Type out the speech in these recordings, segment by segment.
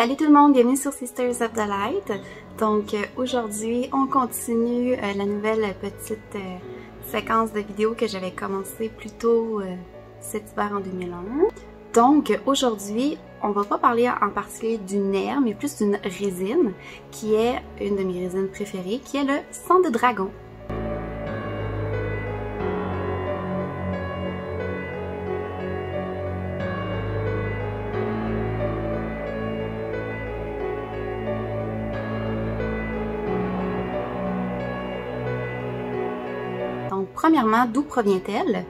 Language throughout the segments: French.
Salut tout le monde, bienvenue sur Sisters of the Light. Donc aujourd'hui, on continue la nouvelle petite séquence de vidéos que j'avais commencé plus tôt cet hiver en 2001. Donc aujourd'hui, on va pas parler en particulier du nerf, mais plus d'une résine qui est une de mes résines préférées, qui est le sang de dragon. Donc, premièrement, d'où provient-elle?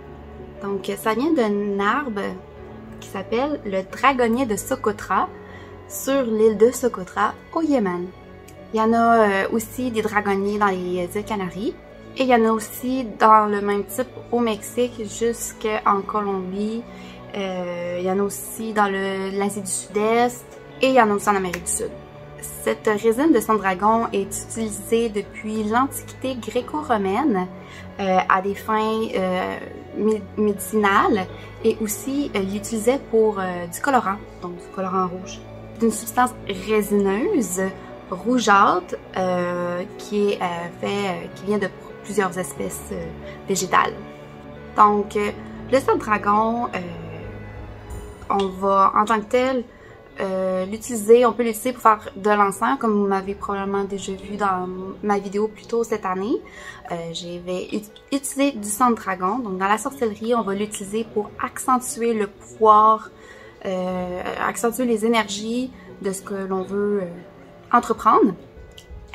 Donc, ça vient d'un arbre qui s'appelle le dragonnier de Socotra sur l'île de Socotra au Yémen. Il y en a aussi des dragonniers dans les îles Canaries et il y en a aussi dans le même type au Mexique jusqu'en Colombie. Il y en a aussi dans l'Asie du Sud-Est et il y en a aussi en Amérique du Sud. Cette résine de sang de dragon est utilisée depuis l'Antiquité gréco-romaine à des fins médicinales et aussi l'utilisait pour du colorant, donc du colorant rouge. C'est une substance résineuse, rougeâtre, qui vient de plusieurs espèces végétales. Donc, le sang de dragon, on va en tant que tel on peut l'utiliser pour faire de l'encens, comme vous m'avez probablement déjà vu dans ma vidéo plus tôt cette année. J'ai utilisé du sang de dragon. Donc dans la sorcellerie, on va l'utiliser pour accentuer le pouvoir, accentuer les énergies de ce que l'on veut entreprendre.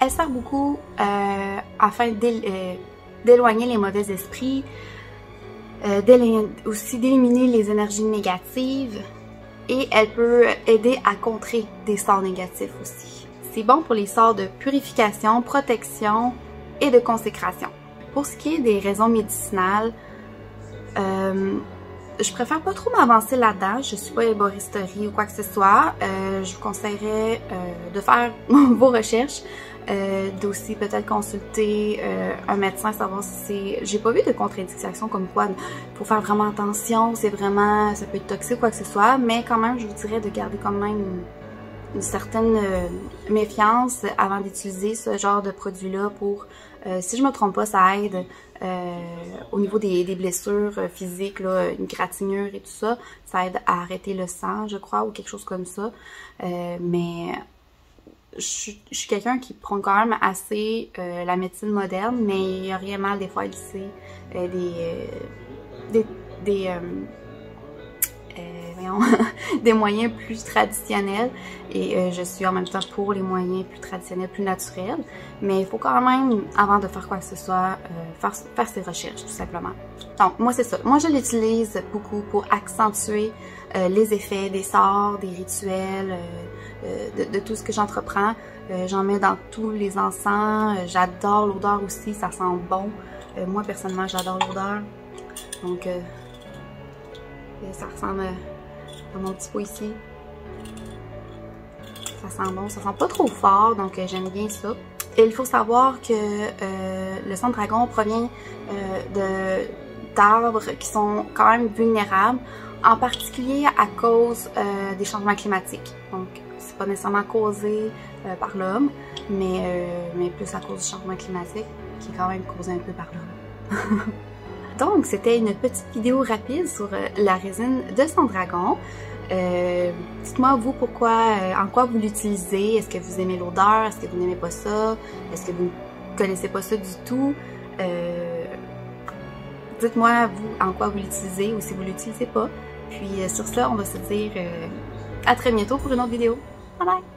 Elle sert beaucoup afin d'éloigner les mauvais esprits, aussi d'éliminer les énergies négatives. Et elle peut aider à contrer des sorts négatifs aussi. C'est bon pour les sorts de purification, protection et de consécration. Pour ce qui est des raisons médicinales, je préfère pas trop m'avancer là-dedans. Je suis pas herboristerie ou quoi que ce soit. Je vous conseillerais de faire vos recherches, d'aussi peut-être consulter un médecin, savoir si c'est... J'ai pas vu de contre-indication comme quoi il faut faire vraiment attention, c'est vraiment... ça peut être toxique ou quoi que ce soit, mais quand même, je vous dirais de garder quand même une certaine méfiance avant d'utiliser ce genre de produit-là pour... si je me trompe pas, ça aide au niveau des blessures physiques, là, une gratinure et tout ça, ça aide à arrêter le sang, je crois, ou quelque chose comme ça, mais... Je suis quelqu'un qui prend quand même assez la médecine moderne, mais il y a rien mal des fois à glisser des moyens plus traditionnels. Et je suis en même temps pour les moyens plus traditionnels, plus naturels. Mais il faut quand même, avant de faire quoi que ce soit, faire ses recherches, tout simplement. Donc, moi, c'est ça. Moi, je l'utilise beaucoup pour accentuer les effets des sorts, des rituels, de tout ce que j'entreprends. J'en mets dans tous les encens. J'adore l'odeur aussi, ça sent bon. Moi, personnellement, j'adore l'odeur. Donc, ça ressemble à mon petit pot ici. Ça sent bon, ça sent pas trop fort, donc j'aime bien ça. Et il faut savoir que le sang de dragon provient d'arbres qui sont quand même vulnérables, en particulier à cause des changements climatiques. Donc, c'est pas nécessairement causé par l'homme, mais plus à cause du changement climatique, qui est quand même causé un peu par l'homme. Donc, c'était une petite vidéo rapide sur la résine de sang de dragon. Dites-moi, vous, en quoi vous l'utilisez? Est-ce que vous aimez l'odeur? Est-ce que vous n'aimez pas ça? Est-ce que vous ne connaissez pas ça du tout? Dites-moi, vous, en quoi vous l'utilisez ou si vous ne l'utilisez pas. Puis, sur ça, on va se dire à très bientôt pour une autre vidéo. Bye bye!